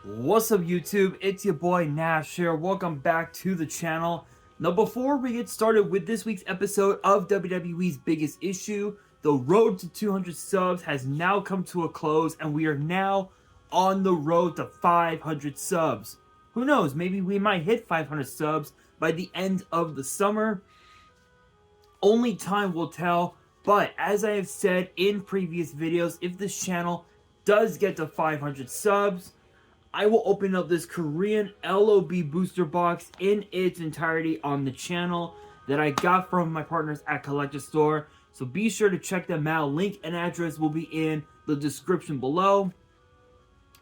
What's up YouTube, it's your boy Nash here, welcome back to the channel. Now before we get started with this week's episode of WWE's Biggest Issue, the road to 200 subs has now come to a close and we are now on the road to 500 subs. Who knows, maybe we might hit 500 subs by the end of the summer. Only time will tell, but as I have said in previous videos, if this channel does get to 500 subs, I will open up this Korean LOB booster box in its entirety on the channel that I got from my partners at Collector Store. So be sure to check them out. Link and address will be in the description below.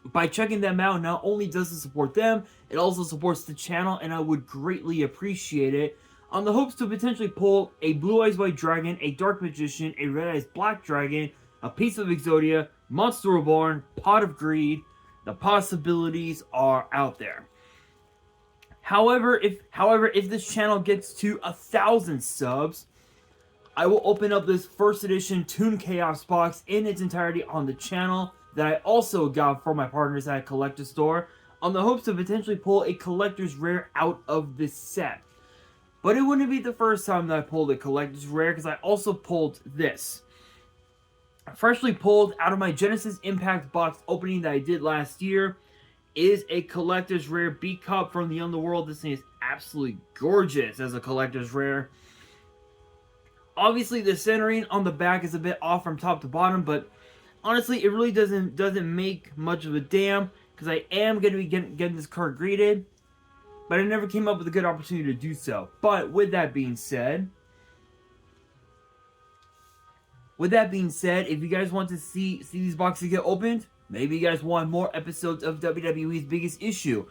By checking them out, not only does it support them, it also supports the channel, and I would greatly appreciate it. On the hopes to potentially pull a Blue Eyes White Dragon, a Dark Magician, a Red Eyes Black Dragon, a Piece of Exodia, Monster Reborn, Pot of Greed. The possibilities are out there. However, if this channel gets to 1,000 subs, I will open up this first edition Toon Chaos box in its entirety on the channel that I also got from my partners at Collector Store, on the hopes to potentially pull a collector's rare out of this set. But it wouldn't be the first time that I pulled a collector's rare, because I also pulled this. Freshly pulled out of my Genesis Impact box opening that I did last year is a collector's rare B Cup from the Underworld. This thing is absolutely gorgeous as a collector's rare. Obviously, the centering on the back is a bit off from top to bottom, but honestly, it really doesn't make much of a damn, because I am going to be getting this card graded, but I never came up with a good opportunity to do so. But with that being said, if you guys want to see these boxes get opened, maybe you guys want more episodes of WWE's Biggest Issue.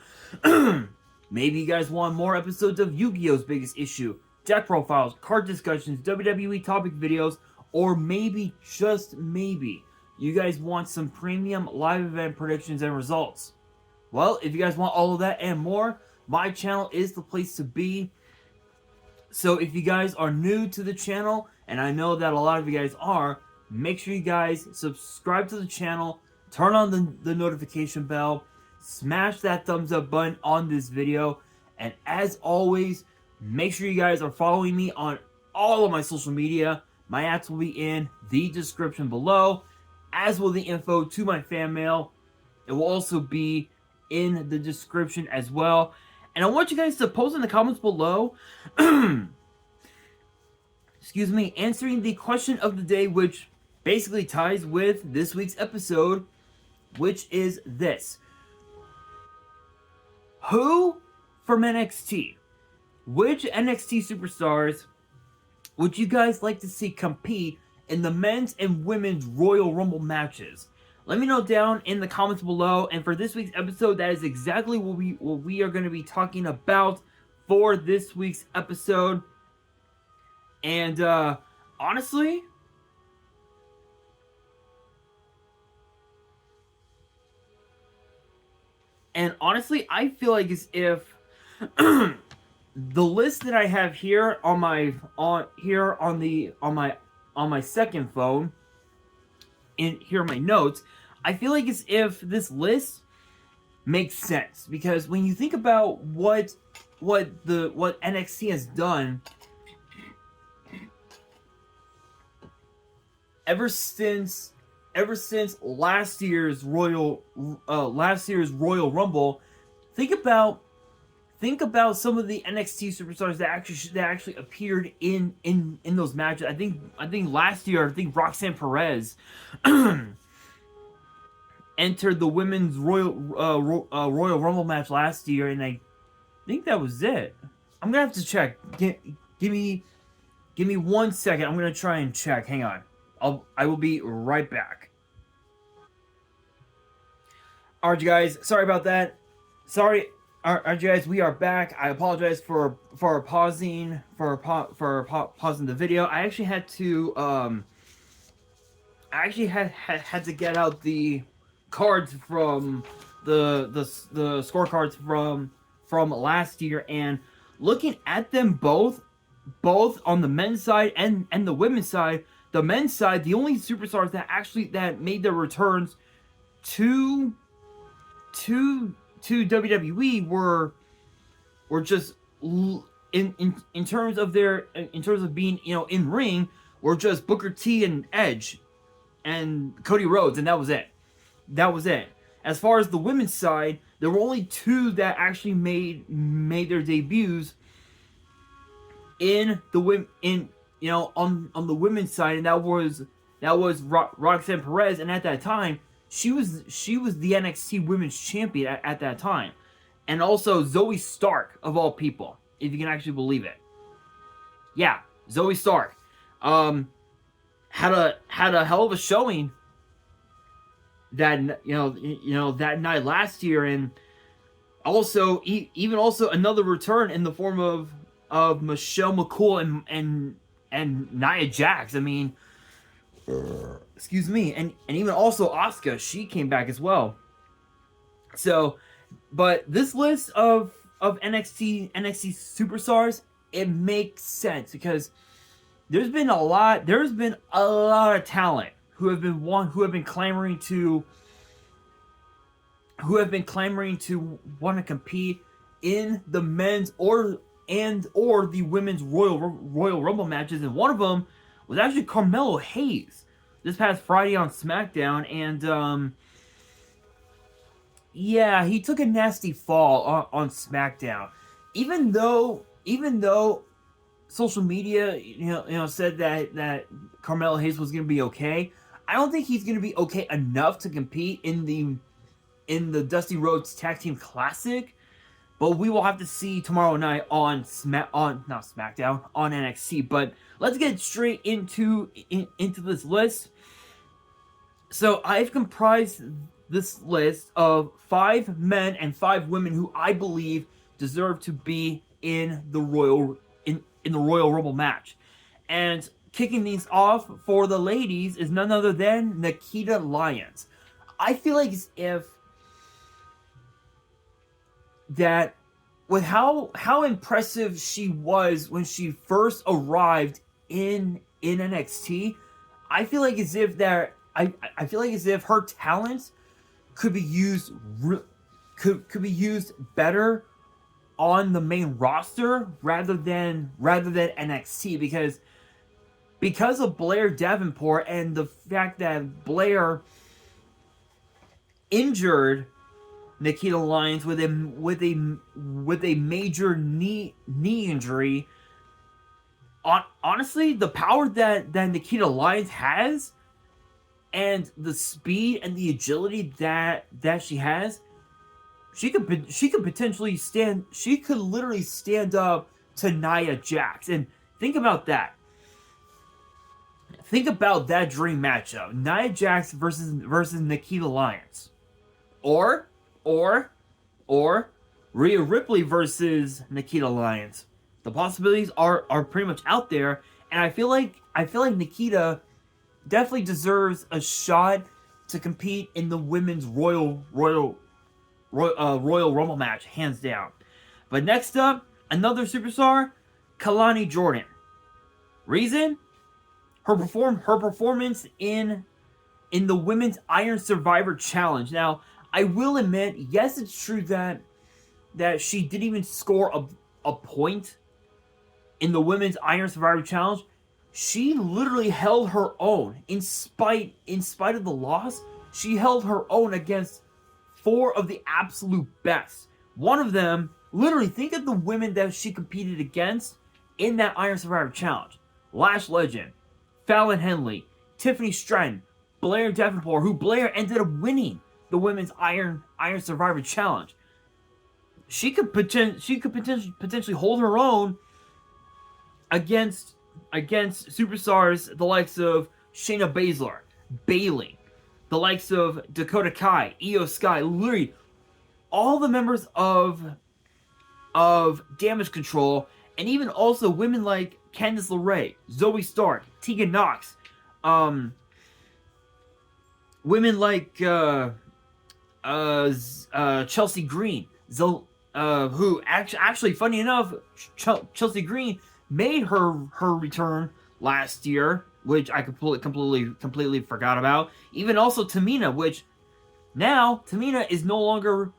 Maybe you guys want more episodes of Yu-Gi-Oh's Biggest Issue, deck profiles, card discussions, WWE topic videos, or maybe, just maybe, you guys want some premium live event predictions and results. Well, if you guys want all of that and more, my channel is the place to be. So if you guys are new to the channel, and I know that a lot of you guys are, make sure you guys subscribe to the channel, turn on the notification bell, smash that thumbs up button on this video, and as always, make sure you guys are following me on all of my social media. My ads will be in the description below, as will the info to my fan mail. It will also be in the description as well. And I want you guys to post in the comments below, excuse me, answering the question of the day, which basically ties with this week's episode, which is this. Who from NXT, which NXT superstars would you guys like to see compete in the men's and women's Royal Rumble matches? Let me know down in the comments below, and for this week's episode, that is exactly what we are going to be talking about for this week's episode. And honestly, I feel like as if the list that I have here on my second phone, in here are my notes, I feel like as if this list makes sense, because when you think about what NXT has done ever since last year's Royal Rumble, think about some of the NXT superstars that actually appeared in those matches. I think last year, Roxanne Perez entered the women's Royal Rumble match last year, and I think that was it. I'm gonna have to check. Give me 1 second. I'm gonna try and check. Hang on. I will be right back. Alright, you guys. Sorry about that. Sorry. Alright, you guys. We are back. I apologize for pausing pausing the video. I actually had to had to get out the cards from the scorecards from last year, and looking at them both on the men's side and the women's side. The men's side, the only superstars that made their returns to to WWE were just in terms of being, you know, in ring, were just Booker T and Edge and Cody Rhodes, and that was it. That was it. As far as the women's side, there were only two that actually made their debuts in the on the women's side, and that was Roxanne Perez, and at that time she was the NXT Women's Champion at that time, and also Zoe Stark, of all people, if you can actually believe it. Yeah, Zoe Stark had a hell of a showing that that night last year, and also even another return in the form of Michelle McCool and Nia Jax. I mean, excuse me, and even also Asuka, she came back as well. So, but this list of NXT superstars, it makes sense because there's been a lot of talent who have been clamoring to want to compete in the men's or the women's Royal Rumble matches, and one of them was actually Carmelo Hayes this past Friday on SmackDown, and yeah, he took a nasty fall on SmackDown. Even though social media said that Carmelo Hayes was going to be okay, I don't think he's going to be okay enough to compete in the Dusty Rhodes Tag Team Classic. But we will have to see tomorrow night on SmackDown, on NXT. But let's get straight into this list. So I've comprised this list of 5 men and 5 women who I believe deserve to be in the Royal Rumble match. And kicking these off for the ladies is none other than Nikita Lyons. I feel like as if that with how impressive she was when she first arrived in NXT, I feel like as if her talents could be used better on the main roster rather than NXT, because of Blair Davenport and the fact that Blair injured Nikita Lyons with a major knee injury. Honestly, the power that Nikita Lyons has, and the speed and the agility that she has, she could potentially stand. She could literally stand up to Nia Jax. And think about that. Think about that dream matchup: Nia Jax versus Nikita Lyons, or Rhea Ripley versus Nikita Lyons. The possibilities are pretty much out there, and I feel like Nikita definitely deserves a shot to compete in the women's Royal Rumble match, hands down. But next up, another superstar, Kalani Jordan. Reason? Her performance in the Women's Iron Survivor Challenge. Now, I will admit, yes, it's true that she didn't even score a point in the Women's Iron Survivor Challenge. She literally held her own. In spite of the loss, she held her own against 4 of the absolute best. One of them, literally, think of the women that she competed against in that Iron Survivor Challenge. Lash Legend, Fallon Henley, Tiffany Stratton, Blair Davenport, who Blair ended up winning the Women's Iron Survivor Challenge. She could potentially hold her own against superstars the likes of Shayna Baszler, Bayley, the likes of Dakota Kai, Io Sky, literally all the members of Damage Control, and even also women like Candice LeRae, Zoe Stark, Tegan Nox, women like Chelsea Green, who actually, funny enough, Chelsea Green made her return last year, which I completely forgot about. Even also Tamina, which now Tamina is no longer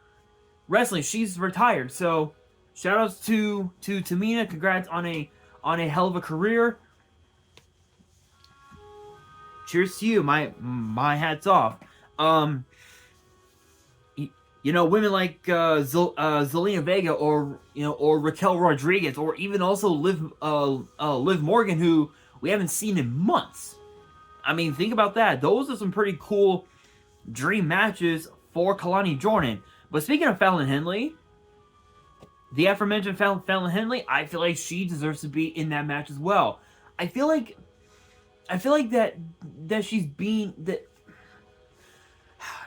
wrestling. She's retired. So shout outs to Tamina. Congrats on a hell of a career. Cheers to you. My hat's off. Women like Zelina Vega, or Raquel Rodriguez, or even also Liv Morgan, who we haven't seen in months. I mean, think about that. Those are some pretty cool dream matches for Kalani Jordan. But speaking of Fallon Henley, the aforementioned Fallon Henley, I feel like she deserves to be in that match as well. I feel like that she's being that.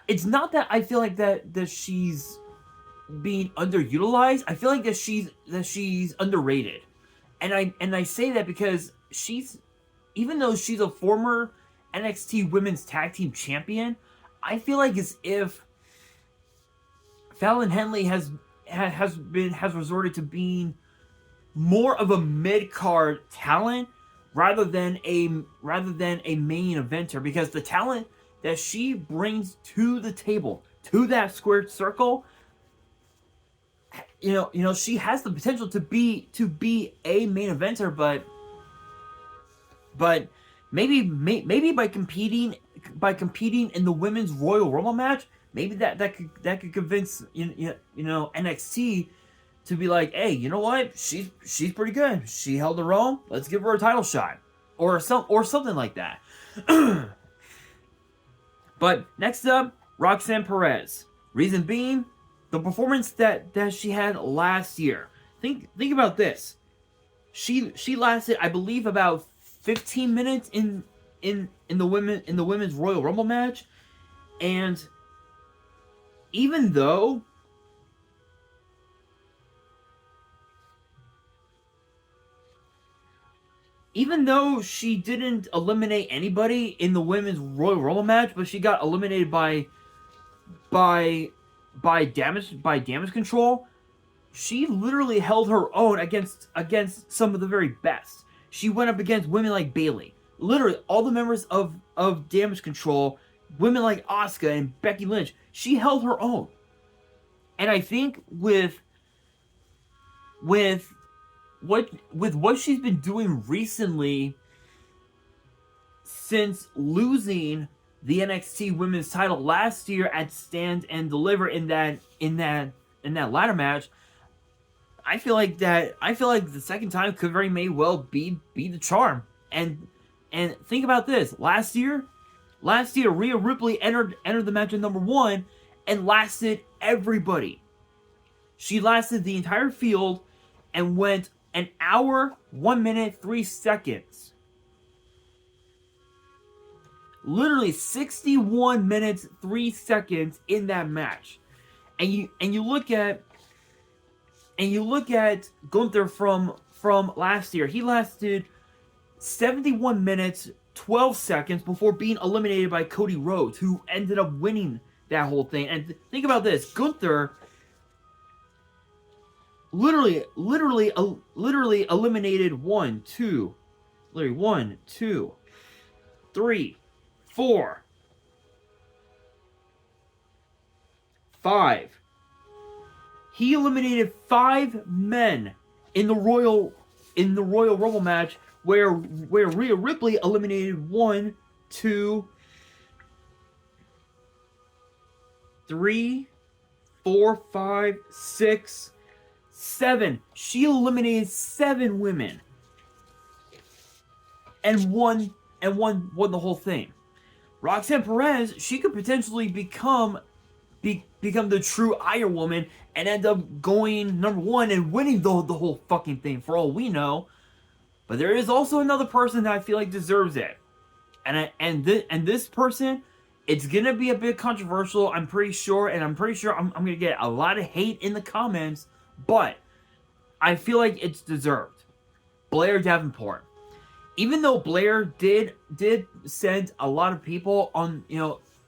It's not that I feel like that she's being underutilized. I feel like that she's underrated, and I say that because even though she's a former NXT Women's Tag Team Champion, I feel like as if Fallon Henley has resorted to being more of a mid-card talent rather than a main eventer, because the talent that she brings to the table, to that squared circle, she has the potential to be a main eventer, but maybe by competing in the women's Royal Rumble match, maybe that could convince NXT to be like, hey, you know what? She's pretty good. She held her own. Let's give her a title shot, or something like that. But next up, Roxanne Perez. Reason being, the performance that she had last year. Think about this. She lasted, I believe, about 15 minutes in the women's Royal Rumble match, and even though she didn't eliminate anybody in the women's Royal Rumble match, but she got eliminated by damage control, she literally held her own against some of the very best. She went up against women like Bayley. Literally, all the members of Damage Control, women like Asuka and Becky Lynch, she held her own. And I think with what she's been doing recently, since losing the NXT Women's title last year at Stand and Deliver in that ladder match, I feel like the second time could very may well be the charm. And think about this: last year, Rhea Ripley entered the match at number 1 and lasted everybody. She lasted the entire field and went an hour, 1 minute, 3 seconds. Literally 61 minutes, 3 seconds in that match. And you look at Gunther from last year. He lasted 71 minutes, 12 seconds before being eliminated by Cody Rhodes, who ended up winning that whole thing. And think about this: Gunther literally eliminated 1, 2, 3, 4, 5. He eliminated 5 men in the Royal Rumble match, where Rhea Ripley eliminated 1, 2, 3, 4, 5, 6, 7. She eliminated 7 women and won the whole thing. Roxanne Perez, she could potentially become the true Iron Woman and end up going number 1 and winning the whole fucking thing, for all we know. But there is also another person that I feel like deserves it, and this person, it's gonna be a bit controversial, I'm pretty sure I'm gonna get a lot of hate in the comments, but I feel like it's deserved. Blair Davenport. Even though Blair did send a lot of people on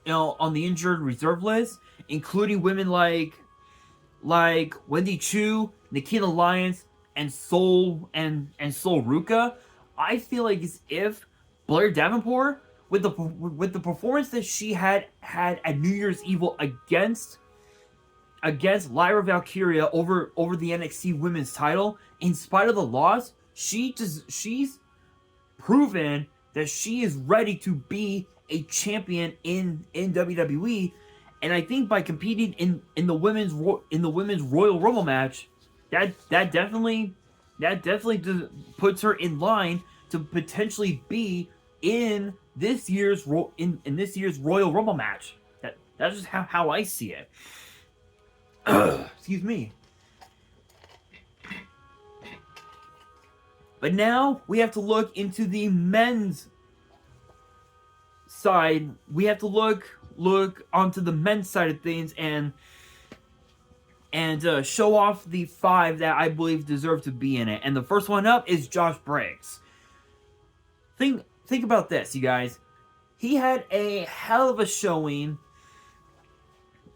on the injured reserve list, including women like Wendy Chu, Nikita Lyons, and Sol Ruka, I feel like as if Blair Davenport, with the performance that she had at New Year's Evil against against Lyra Valkyria over the NXT Women's title. In spite of the loss, she's proven that she is ready to be a champion in WWE, and I think by competing in the women's Royal Rumble match, that definitely puts her in line to potentially be in this year's Royal Rumble match. That's just how I see it. Excuse me. But now we have to look into the men's side. We have to look onto the men's side of things and show off the 5 that I believe deserve to be in it. And the first one up is Josh Briggs. Think about this, you guys. He had a hell of a showing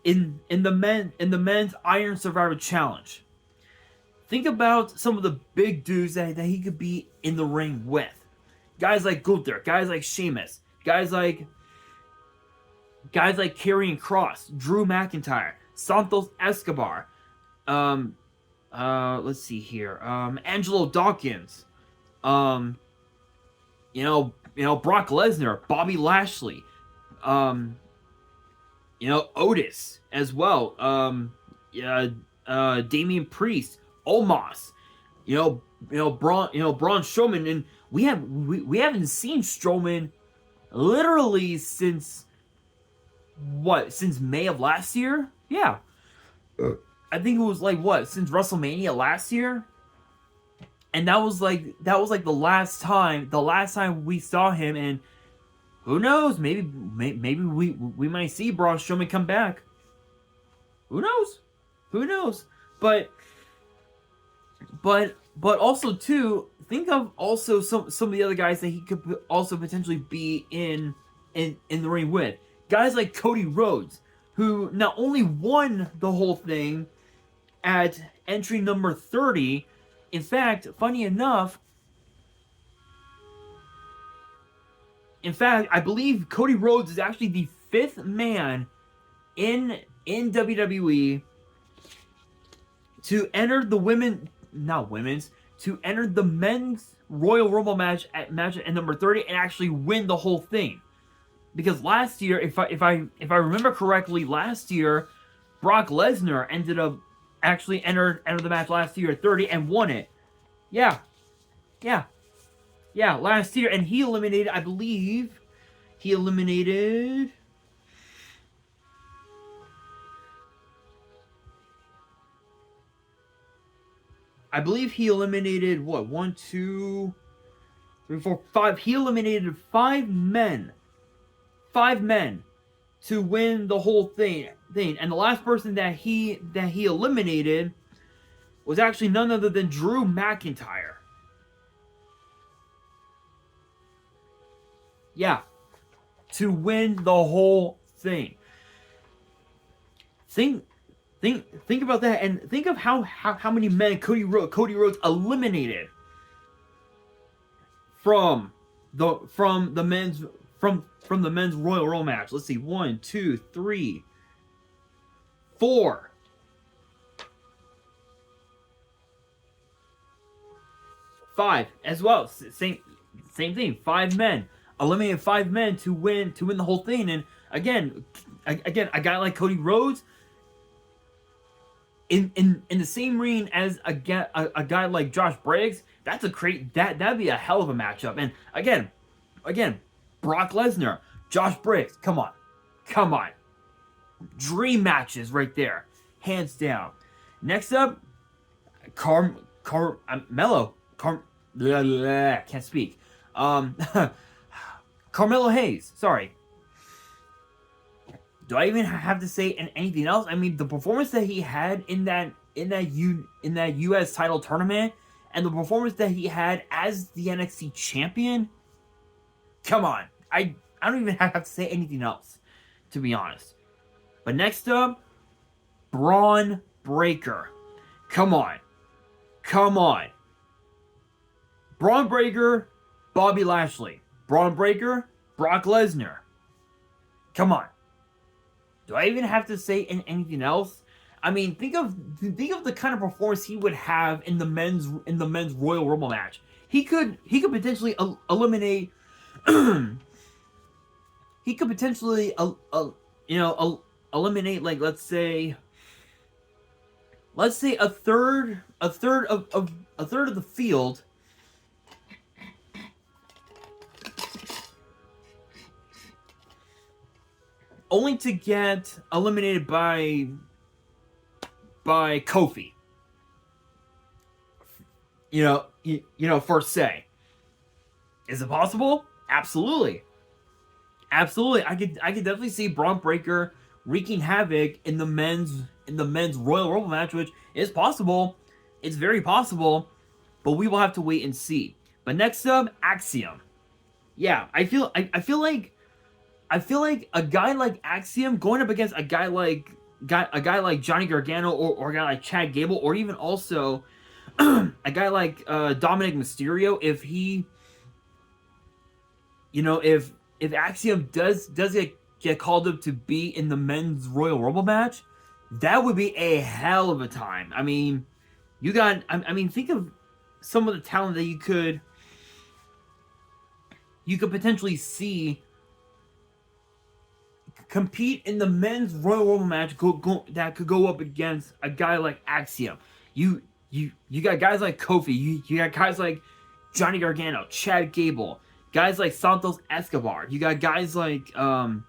in the men's Iron Survivor Challenge. Think about some of the big dudes that he could be in the ring with. Guys like Gunther, guys like Sheamus, guys like Karrion Kross, Drew McIntyre, Santos Escobar, let's see here, Angelo Dawkins, Brock Lesnar, Bobby Lashley, Otis as well, Damian Priest, Omos, Braun Strowman, and we haven't seen Strowman literally since May of last year? Yeah. I think it was since WrestleMania last year? And that was like the last time we saw him, and who knows, maybe we might see Braun Strowman come back. Who knows? But also too, think of also some of the other guys that he could also potentially be in the ring with. Guys like Cody Rhodes, who not only won the whole thing at entry number 30, in fact, funny enough, I believe Cody Rhodes is actually the 5th man in WWE to enter the men's Royal Rumble match at number 30 and actually win the whole thing. Because last year, if I remember correctly, last year Brock Lesnar ended up actually entered the match last year at 30 and won it. Yeah, last year, and he eliminated, I believe, he eliminated what, 1, 2, 3, 4, 5. He eliminated 5 men. 5 men to win the whole thing. And the last person that he eliminated was actually none other than Drew McIntyre. Yeah. To win the whole thing. Think about that, and think of how many men Cody Rhodes eliminated from the men's Royal Rumble match. Let's see, 1, 2, 3, 4. 5 as well. Same thing. 5 men. Eliminated 5 men to win the whole thing. And again, a guy like Cody Rhodes in the same ring as a guy like Josh Briggs, that'd be a hell of a matchup. And again, Brock Lesnar, Josh Briggs, come on. Dream matches right there, hands down. Next up, Carmelo. Can't speak. Carmelo Hayes. Sorry. Do I even have to say anything else? I mean, the performance that he had in that U.S. title tournament, and the performance that he had as the NXT champion. Come on, I don't even have to say anything else, to be honest. But next up, Braun Breaker. Come on. Braun Breaker, Bobby Lashley. Braun Breaker, Brock Lesnar. Come on. Do I even have to say anything else? I mean, think of the kind of performance he would have in the men's Royal Rumble match. He could potentially eliminate. He could potentially eliminate, like, let's say a third of the field, only to get eliminated by Kofi. Per se. Is it possible? Absolutely. Absolutely. I could definitely see Braun Breaker wreaking havoc in the men's Royal Rumble match, which is possible. It's very possible, but we will have to wait and see. But next up, Axiom. Yeah, I feel like a guy like Axiom going up against a guy like Johnny Gargano, or a guy like Chad Gable, or even also a guy like Dominic Mysterio, if he, if Axiom does get called up to be in the men's Royal Rumble match, that would be a hell of a time. I mean, think of some of the talent that you could potentially see compete in the men's Royal Rumble match that could go up against a guy like Axiom. You got guys like Kofi. You got guys like Johnny Gargano, Chad Gable, guys like Santos Escobar. You got guys like Rey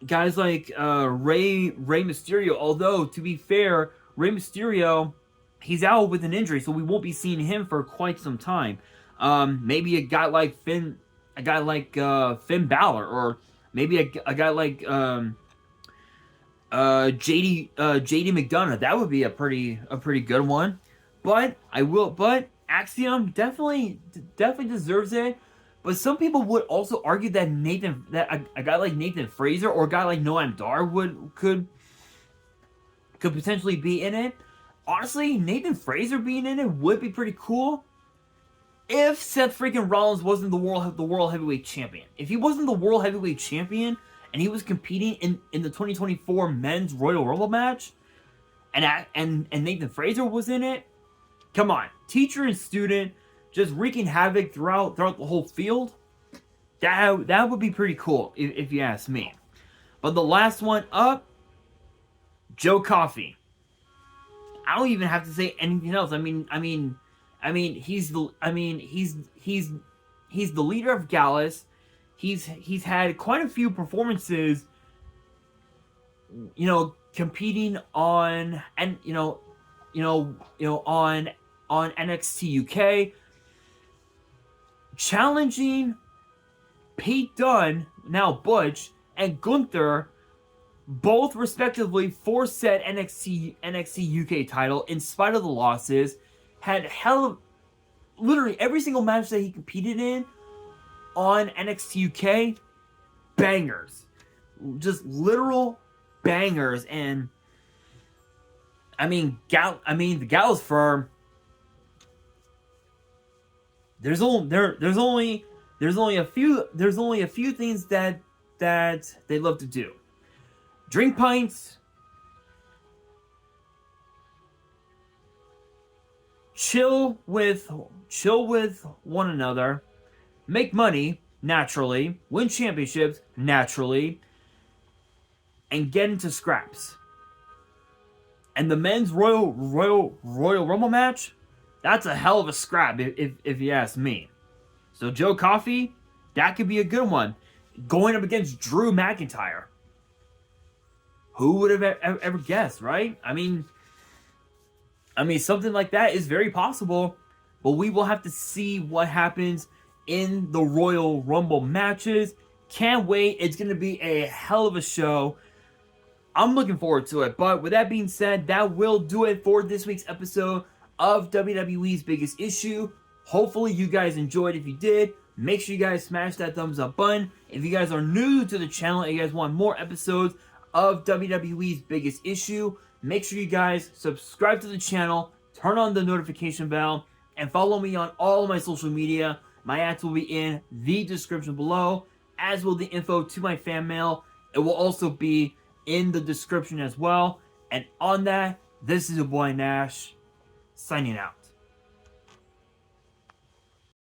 Mysterio. Although, to be fair, Rey Mysterio, he's out with an injury, so we won't be seeing him for quite some time. Maybe a guy like Finn Balor, or maybe a guy like JD McDonough. That would be a pretty good one. But Axiom definitely deserves it. But some people would also argue that a guy like Nathan Fraser or a guy like Noam Dar could potentially be in it. Honestly, Nathan Fraser being in it would be pretty cool if Seth freaking Rollins wasn't the world heavyweight champion. If he wasn't the world heavyweight champion and he was competing in the 2024 men's Royal Rumble match, and Nathan Fraser was in it, come on, teacher and student just wreaking havoc throughout the whole field. That would be pretty cool if you ask me. But the last one up, Joe Coffey. I don't even have to say anything else. I mean, he's the leader of Gallus. He's had quite a few performances, competing on on NXT UK, challenging Pete Dunne, now Butch, and Gunther, both respectively for said NXT UK title, in spite of the losses. Had literally every single match that he competed in on NXT UK, bangers. Just literal bangers. And the Gallows firm, there's only a few things that they love to do. Drink pints, chill with one another, make money naturally, win championships naturally, and get into scraps. And the men's Royal Rumble match, that's a hell of a scrap if you ask me. So Joe Coffey, that could be a good one, going up against Drew McIntyre. Who would have ever guessed, right? I mean, something like that is very possible, but we will have to see what happens in the Royal Rumble matches. Can't wait. It's going to be a hell of a show. I'm looking forward to it. But with that being said, that will do it for this week's episode of WWE's Biggest Issue. Hopefully you guys enjoyed. If you did, make sure you guys smash that thumbs up button. If you guys are new to the channel and you guys want more episodes of WWE's Biggest Issue, make sure you guys subscribe to the channel, turn on the notification bell, and follow me on all of my social media. My ads will be in the description below, as will the info to my fan mail. It will also be in the description as well. And on that, this is your boy Nash, signing out.